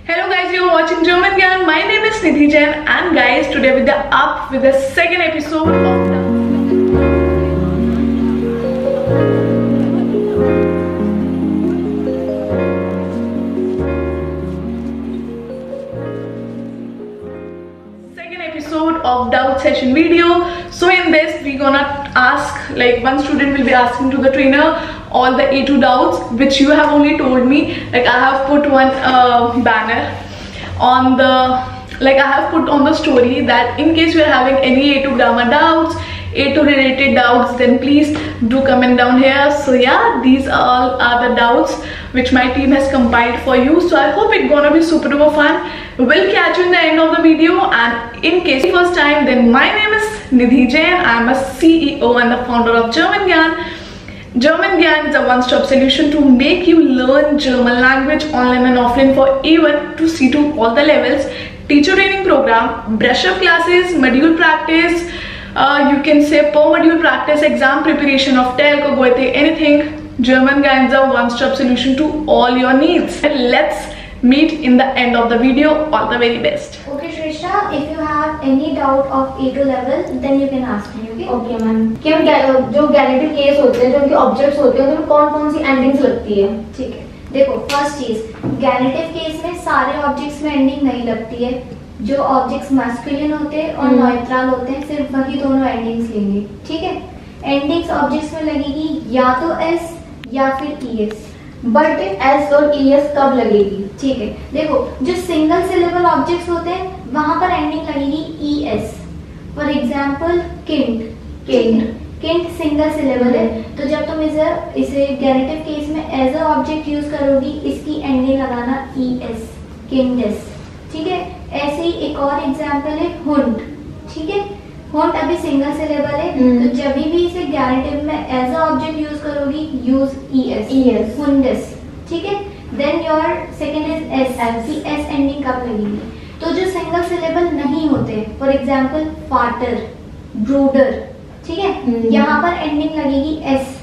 Hello guys, you are watching German Gyan. My name is Nidhi Jain and guys, today with the second episode of doubt session video. So in this we gonna ask, like, one student will be asking to the trainer all the A2 doubts which you have only told me. Like, I have put one banner on the, like, I have put on the story that in case you are having any A2 grammar doubts, A2 related doubts, then please do comment down here. So yeah, these all are the doubts which my team has compiled for you. So I hope it's gonna be super duper fun. We'll catch you in the end of the video, and in case first time, then my name is Nidhi Jain. I'm a CEO and the founder of German Gyan. German Gyan is a one-stop solution to make you learn German language online and offline for A1 to C2 all the levels. Teacher training program, brush up classes, module practice, you can say per module practice, exam preparation of TELC or GOET, anything. German Gyan is a one-stop solution to all your needs. Let's meet in the end of the video. All the very best. Okay Shrishta, if you have any doubt of A2 level, then you can ask me. Okay? Okay ma'am, कि हम जो गैलेटिव case होते हैं, जो उनके objects होते हैं, उनमें कौन-कौन सी एंडिंग्स लगती है? ठीक है, देखो फर्स्ट चीज, गैलेटिव केस में सारे ऑब्जेक्ट्स में एंडिंग नहीं लगती है. जो ऑब्जेक्ट्स मैस्कुलिन होते हैं और न्यूट्रल होते हैं, सिर्फ वही दोनों एंडिंग्स लेंगे. ठीक है, एंडिंग्स ऑब्जेक्ट्स में लगेगी या तो एस या फिर ईएस. बट एस और ईएस कब लगेगी? ठीक है, देखो जो सिंगल सिलेबल ऑब्जेक्ट्स होते हैं वहां पर एंडिंग लगेगी ईएस. फॉर एग्जांपल किंट. किंट सिंगल सिलेबल है, तो जब तुम इसे गैनेटिव केस में एज अ ऑब्जेक्ट यूज करोगी, इसकी एंडिंग लगाना ईएस, किंडस. ठीक है, ऐसे ही एक और एग्जांपल है हुंड. ठीक है, हुंड अभी सिंगल सिलेबल है, तो जब भी इसे गैनेटिव में एज अ ऑब्जेक्ट यूज करोगी, यूज ईएस, हुंडस. ठीक है, then your second is S. S ending कब लगेगी? तो जो सिंगल सिलेबल नहीं होते, फॉर एग्जांपल फाटर, ब्रूडर. ठीक है, यहाँ पर एंडिंग लगेगी S.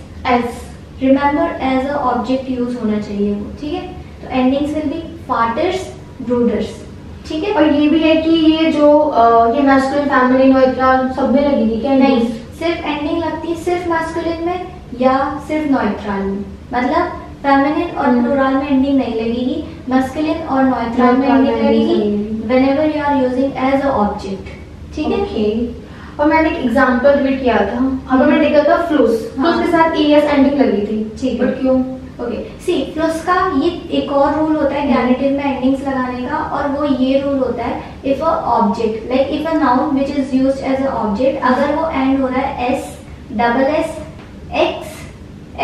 Remember as a object use होना चाहिए वो. ठीक है, तो एंडिंग्स विल बी फाटर्स, ब्रूडर्स. ठीक है, और ये भी है कि ये जो ये मैस्कुलिन, फेमिनिन, न्यूट्रल सब में लगेगी क्या? नहीं, सिर्फ एंडिंग लगती है सिर्फ मैस्कुलिन में या सिर्फ न्यूट्रल में. मतलब फेमिनिन और प्लूरल में एंडिंग नहीं लगेगी, मैस्कुलिन और न्यूट्रल में एंडिंग लगेगी whenever you are using as a object. ठीक है. और मैंने एक एग्जांपल रीड किया था, हम मैंने देखा था फ्लूस. फ्लूस के साथ ईएस एंडिंग लगी थी. ठीक है, बट क्यों? ओके, सी फ्लूस का ये एक और रूल होता है गैनेटिव में एंडिंग्स लगाने का, और वो ये रूल होता है if a object, like if a noun which is used as a object, अगर वो एंड हो रहा है एस, डबल एस, एक्स,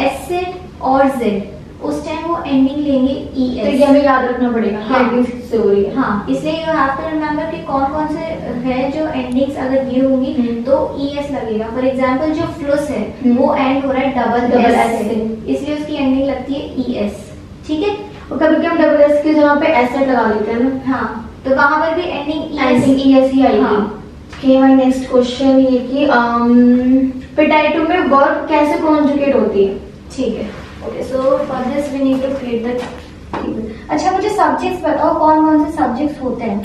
एस सेड और जेड, उस टाइम वो एंडिंग लेंगे ईएस. तो ये हमें याद रखना पड़ेगा. हाँ, एंडिंग्स किससे हो रही है. हाँ, इसलिए यू हैव टू रिमेंबर कि कौन कौन से है जो एंडिंग्स अगर ये होंगी तो ईएस लगेगा. फॉर एग्जांपल जो फ्लूस है वो एंड हो रहा है डबल एस से, इसलिए उसकी एंडिंग लगती है ईएस. ठीक है, और कभी हम डबल एस की जगह पे एस लगा लेते हैं ना. हाँ, तो वहां पर भी एंडिंग ईएस ही आएगी. ओके, हमारी नेक्स्ट क्वेश्चन ये कि पेटाइटो में वर्ब कैसे कॉन्जुगेट होती है? ठीक है. Okay, so for this we need to create the table. अच्छा, मुझे सब्जेक्ट्स बताओ कौन कौन से सब्जेक्ट्स होते हैं?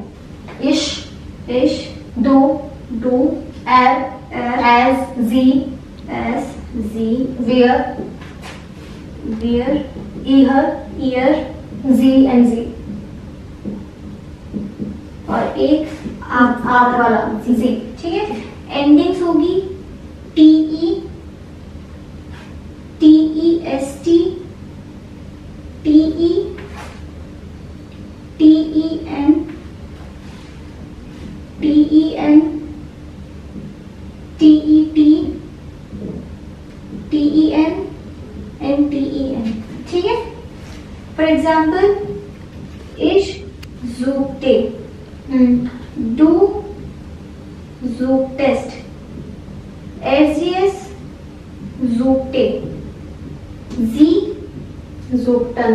इश, डू, एर, एज, जी, वियर, ईयर, जी एंड जी, और एक आप वाला जी. ठीक है, एंडिंग्स होगी T E, T E S T, T E, T E N, T E N, T E T, T E N and T E N. ठीक है, फॉर एग्जाम्पल इश ज़ूगते, डू ज़ूगटेस्ट, एसजीएस ज़ूगटे, जी ज़ूगटन,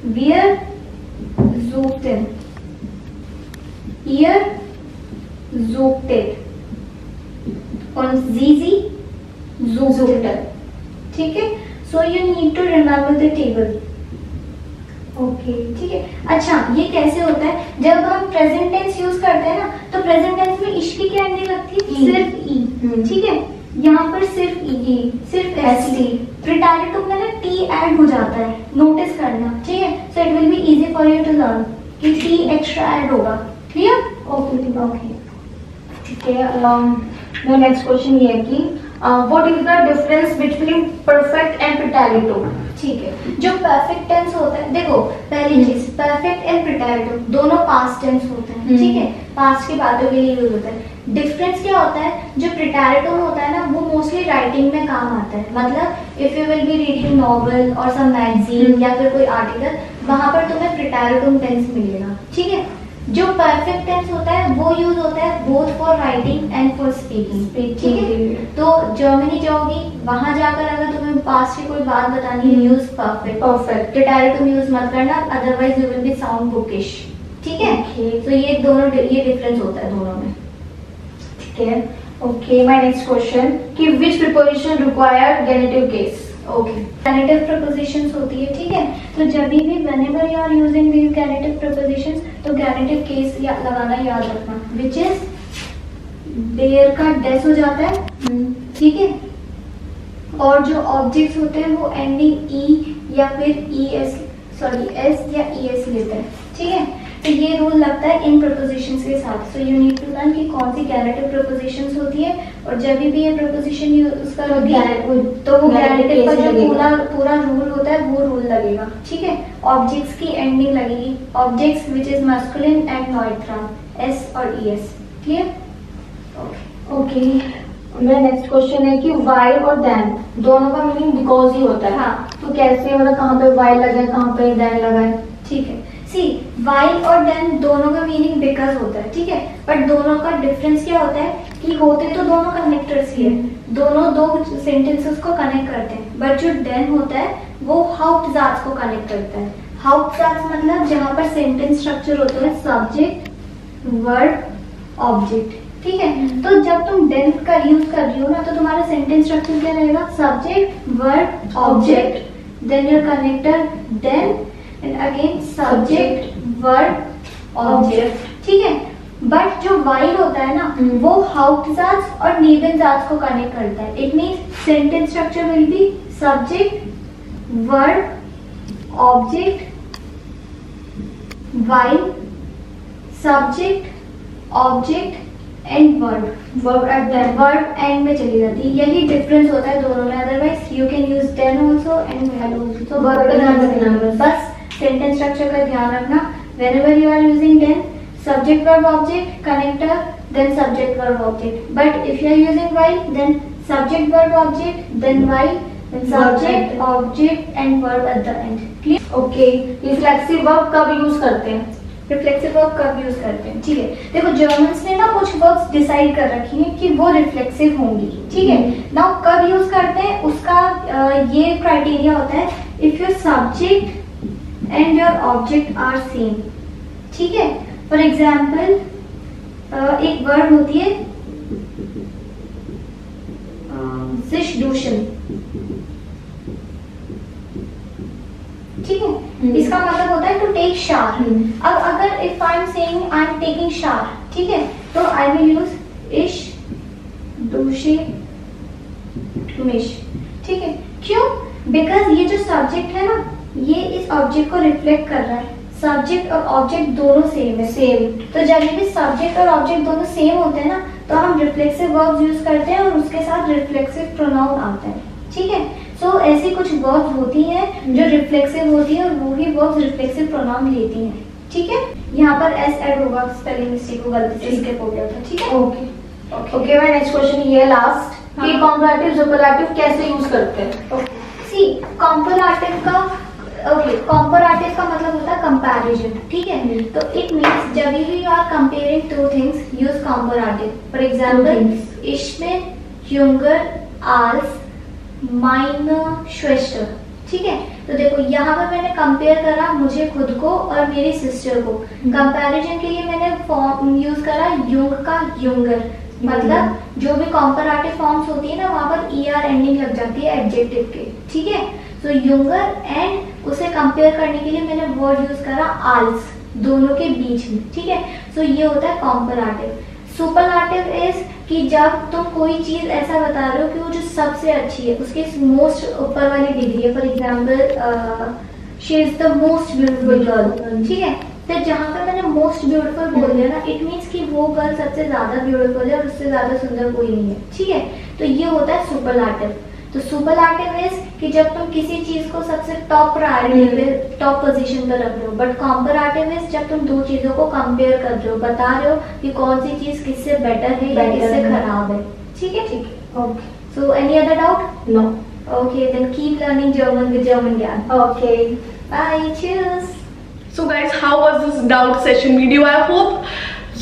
वियर ज़ूगटन, ईयर ज़ूगटेड, और जीजी ज़ूगटन. ठीक है, so you need to remember the table. Okay ठीक है। अच्छा ये कैसे होता है, जब हम प्रेजेंट टेंस यूज करते हैं ना तो प्रेजेंट टेंस में इश की क्या एंडिंग लगती है, सिर्फ ई, ठीक है। यहाँ पर सिर्फ ई, सिर्फ एस टी। प्रिटेरिटुम में ना टी ऐड हो जाता है, नोटिस करना, ठीक है। So it will be easy for you to learn कि टी एक्स्ट्रा ऐड होगा, क्लियर? ओके ओके ठीक है। मेरा नेक्स्ट क्वेश्चन ये है कि what is the difference between perfect and प्रिटेरिटुम? ठीक है। जो परफेक्ट टेंस होता है, देखो पहली चीज परफेक्ट एंड प्रिटेरिटुम दोनों पास्ट टेंस होते हैं, ठीक है, पास्ट की बातों के लिए यूज होता है। डिफरेंस क्या होता है, जो प्रिटेरिटुम होता है ना वो मोस्टली राइटिंग में काम आता है, मतलब if you will be reading novel और सम मैगजीन या फिर कोई आर्टिकल, वहां पर तुम्हें प्रिटेरिटुम टेंस मिलेगा, ठीक है। जो परफेक्ट टेंस होता है वो यूज होता है both for writing and for speaking, ठीक है। तो जर्मनी जाओगी, वहां जाकर अगर तुम्हें पास्ट की कोई बात बतानी है, यूज परफेक्ट। प्रिटेरिटुम यूज मत करना, otherwise you will be sound bookish, ठीक है। तो ये दोनों, ये डिफरेंस होता है दोनों में, ठीक है। ओके, माय नेक्स्ट क्वेश्चन कि which preposition require genitive case? Okay, genitive prepositions होती है, ठीक है। तो जब भी whenever you are using these genitive prepositions तो गेनेटिव केस लगाना याद रखना, व्हिच इज देयर का डेस हो जाता है, ठीक है। और जो ऑब्जेक्ट्स होते हैं वो एंडिंग ई या फिर एस या एस लेते हैं, ठीक है। तो ये रूल लगता है इन प्रीपोजिशंस के साथ। So you need to learn कि कौन सी गेनेटिव प्रीपोजिशंस होती है, और जब भी ये प्रीपोजिशन यूज करोगे तो वो गेनेटिव का जो पूरा रूल होता है वो रूल लगेगा, ठीक है। ऑब्जेक्ट्स की एंडिंग लगेगी, objects which is masculine and नॉइट्रॉन, एस और ईएस, क्लियर? ओके, मेरा नेक्स्ट क्वेश्चन है कि वाइल और देन दोनों का मीनिंग बिकॉज ही होता है। हाँ, तो कैसे, मतलब कहाँ पे वाइल लगा है, कहाँ पे देन लगा है? ठीक है। सी वाइल और देन दोनों का मीनिंग बिकॉज होता है, ठीक है। बट दोनों का डिफरेंस क्या होता है कि होते तो दोनों कनेक्टर्स ही है, दोनों दो सेंटेंसेस को कनेक्ट करते हैं, बट जो देन होता है वो हाउप्टजात्स को कनेक्ट करता है। हाउप्टजात्स मतलब जहाँ पर सेंटेंस स्ट्रक्चर होता है सब्जेक्ट, वर्ब, ऑब्जेक्ट, ठीक है। तो जब तुम देन का यूज कर रही हो ना तो तुम्हारा सेंटेंस स्ट्रक्चर क्या रहेगा, subject, verb, object, then your connector then and again subject, verb, object, ठीक है। बट जो वाइल होता है ना वो हाउप्टजात्स और नेबेनजात्स को कनेक्ट करता है। It means sentence structure will be subject, verb, object, while, subject, object and verb and में चली जाती है। यही डिफरेंस होता है दोनों में, otherwise you can use then also and while also. बस सेंटेंस स्ट्रक्चर का ध्यान रखना, whenever you are using then subject verb object connector then subject verb object, but if you are using while then subject verb object then while then subject object and verb at the end, clear? Okay, reflexive verb कब use करते हैं? Reflexive verb कब use करते हैं, ठीक है। देखो Germans ने ना कुछ वर्ब्स डिसाइड कर रखी हैं कि वो रिफ्लेक्सिव होंगी, ठीक है। नाउ कब यूज करते हैं उसका ये क्राइटेरिया होता है if your subject and your object are same, ठीक है। फॉर एग्जाम्पल एक वर्ड होती है sich duschen, ठीक है। इसका मतलब होता है टू टेक शावर। अब अगर if I am saying I am taking shower, ठीक है, तो आई विल यूज इश दूशे मिश, ठीक है। क्यों? बिकॉज ये जो सब्जेक्ट है ना ये इस ऑब्जेक्ट को रिफ्लेक्ट कर रहा है, सब्जेक्ट और ऑब्जेक्ट दोनों सेम है, सेम। तो जब भी सब्जेक्ट और ऑब्जेक्ट दोनों सेम होते हैं ना तो हम रिफ्लेक्सिव वर्ब्स यूज करते हैं और उसके साथ रिफ्लेक्सिव प्रोनाउन आता है, ठीक है। सो ऐसी कुछ वर्ब्स होती हैं जो रिफ्लेक्सिव होती है और वो ही वर्ब्स रिफ्लेक्सिव प्रोनाउन लेती हैं, ठीक है। यहाँ पर एस ऐड होगा, स्पेलिंग मिस्टेक को गलती से स्किप हो गया था, ठीक है। ओके, माय नेक्स्ट क्वेश्चन ये है लास्ट कि कंपैरेटिव सुपरलेटिव कैसे यूज करते हैं? सी कंपैरेटिव का कंपैरेटिव का मतलब होता है कंपैरिजन, ठीक है। तो इट मींस जब भी you are comparing two things use comparative. For example ich bin jünger als meine Schwester, ठीक है। तो देखो यहाँ पर मैंने कंपेयर करा मुझे खुद को और मेरी सिस्टर को। कंपैरिजन के लिए मैंने फॉर्म यूज करा युंग का युंगर, मतलब जो भी कंपैरेटिव फॉर्म्स होती है ना वहाँ पर er एंडिंग लग जाती है एडजेक्टिव के, ठीक है। सो युंगर एंड उसे कंपेयर करने के लिए मैंने वर्ड यूज करा आल्स, दोनों के बीच में, ठीक है। सो ये होता है कंपैरेटिव। सुपरलाटिव इज कि जब तुम कोई चीज ऐसा बता रहे हो कि वो जो सबसे अच्छी है, उसके मोस्ट ऊपर वाली डिग्री है। For example she is the most beautiful girl, ठीक है। तो जहाँ पर मैंने मोस्ट ब्यूटीफुल बोल दिया ना, इट मीन्स कि वो गर्ल सबसे ज्यादा ब्यूटीफुल है और उससे ज्यादा सुंदर कोई नहीं है, ठीक है। तो ये होता है सुपरलाटिव। तो सुपरलाटिव इज कि जब तुम किसी चीज को सबसे टॉप प्रायोरिटी पे, टॉप पोजीशन पर रख रहे हो। बट कंपैरेटिव इज जब तुम दो चीजों को कंपेयर कर रहे हो, बता रहे हो कि कौन सी चीज किससे बेटर है या किससे खराब है, ठीक है। ठीक है, okay. So any other doubt? No. Okay, then keep learning German with German Gyan. Okay, bye, cheers. So guys, how was this doubt session video? I hope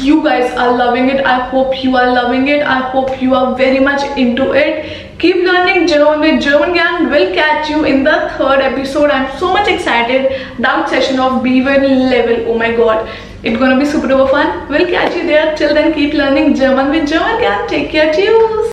you guys are loving it. I hope you are loving it. I hope you are very much into it. Keep learning German with German Gang. We'll catch you in the 3rd episode. I'm so much excited. Doubt session of B1 level. Oh my god, it's gonna be super fun. We'll catch you there. Till then, keep learning German with German Gang. Take care. Cheers.